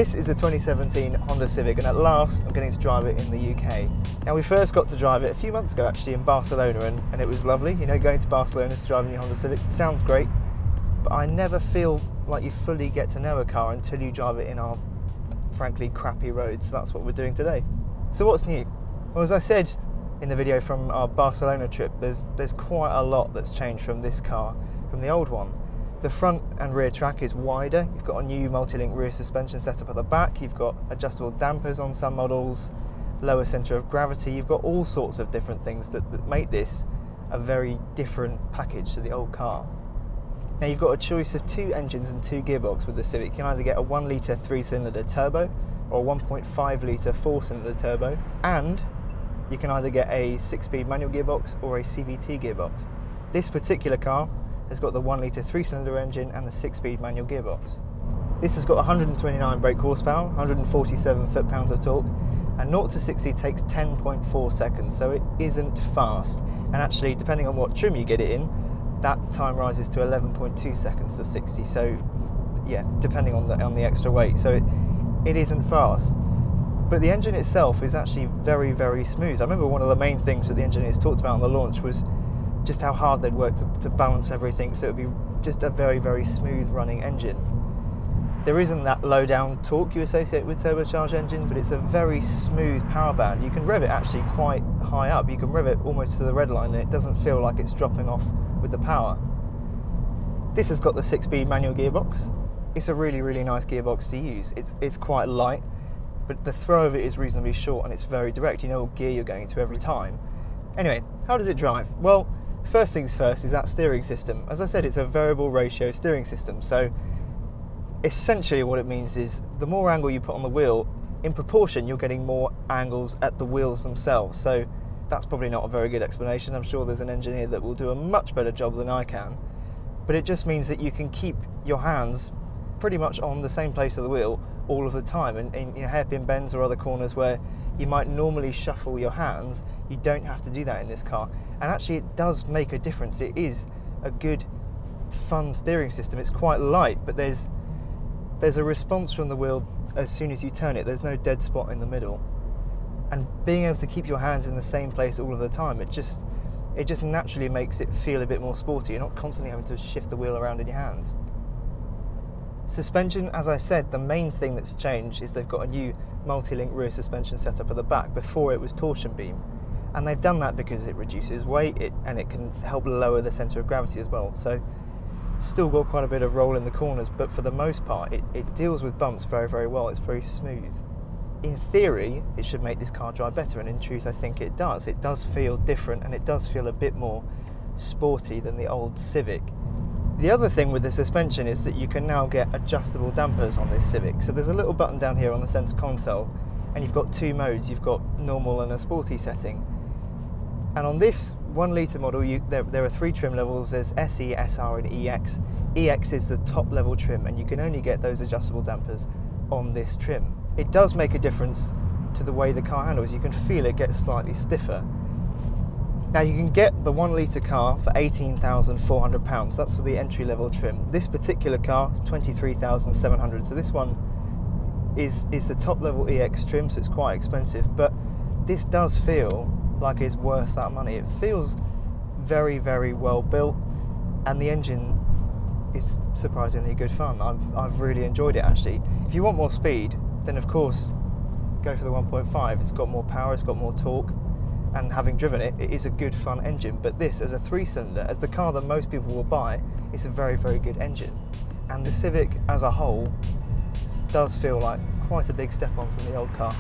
This is a 2017 Honda Civic, and at last I'm getting to drive it in the UK. Now, we first got to drive it a few months ago actually in Barcelona, and it was lovely. You know, going to Barcelona to drive in your Honda Civic sounds great, but I never feel like you fully get to know a car until you drive it in our, frankly, crappy roads. That's what we're doing today. So what's new? Well, as I said in the video from our Barcelona trip, there's quite a lot that's changed from this car, from the old one. The front and rear track is wider. You've got a new multi-link rear suspension setup at the back. You've got adjustable dampers on some models, lower centre of gravity. You've got all sorts of different things that make this a very different package to the old car. Now, you've got a choice of 2 engines and 2 gearbox with the Civic. You can either get a 1 litre 3-cylinder turbo or a 1.5 litre 4-cylinder turbo, and you can either get a 6-speed manual gearbox or a CVT gearbox. This particular car has got the 1 litre 3-cylinder engine and the 6-speed manual gearbox. This has got 129 brake horsepower, 147 foot-pounds of torque, and 0 to 60 takes 10.4 seconds, so it isn't fast. And actually, depending on what trim you get it in, that time rises to 11.2 seconds to 60. So, yeah, depending on the extra weight, so it isn't fast. But the engine itself is actually very, very smooth. I remember one of the main things that the engineers talked about on the launch was just how hard they'd worked to balance everything, so it would be just a very, very smooth running engine. There isn't that low down torque you associate with turbocharged engines, but it's a very smooth power band. You can rev it actually quite high up. You can rev it almost to the red line and it doesn't feel like it's dropping off with the power. This has got the 6-speed manual gearbox. It's a really, really nice gearbox to use. It's quite light, but the throw of it is reasonably short and it's very direct. You know what gear you're going to every time. Anyway, how does it drive? Well, first things first is that steering system. As I said, it's a variable ratio steering system, so essentially what it means is the more angle you put on the wheel, in proportion you're getting more angles at the wheels themselves. So that's probably not a very good explanation. I'm sure there's an engineer that will do a much better job than I can, but it just means that you can keep your hands pretty much on the same place of the wheel all of the time, and in hairpin bends or other corners where you might normally shuffle your hands, you don't have to do that in this car. And actually it does make a difference. It is a good, fun steering system. It's quite light, but there's a response from the wheel as soon as you turn it. There's no dead spot in the middle. And being able to keep your hands in the same place all of the time, it just naturally makes it feel a bit more sporty. You're not constantly having to shift the wheel around in your hands. Suspension, as I said, the main thing that's changed is they've got a new multi-link rear suspension setup at the back. Before it was torsion beam, and they've done that because it reduces weight and it can help lower the centre of gravity as well. So still got quite a bit of roll in the corners, but for the most part it deals with bumps very, very well. It's very smooth. In theory, it should make this car drive better, and in truth I think it does. It does feel different and it does feel a bit more sporty than the old Civic. The other thing with the suspension is that you can now get adjustable dampers on this Civic. So there's a little button down here on the centre console, and you've got 2 modes. You've got normal and a sporty setting. And on this 1 litre model, there are 3 trim levels. There's SE, SR and EX. EX is the top level trim, and you can only get those adjustable dampers on this trim. It does make a difference to the way the car handles. You can feel it gets slightly stiffer. Now, you can get the 1 litre car for £18,400. That's for the entry level trim. This particular car is £23,700. So this one is the top level EX trim, so it's quite expensive, but this does feel like it's worth that money. It feels very, very well built, and the engine is surprisingly good fun. I've really enjoyed it actually. If you want more speed, then of course go for the 1.5. It's got more power, it's got more torque, and having driven it, it is a good fun engine. But this, as a 3-cylinder, as the car that most people will buy, it's a very, very good engine. And the Civic as a whole does feel like quite a big step on from the old car.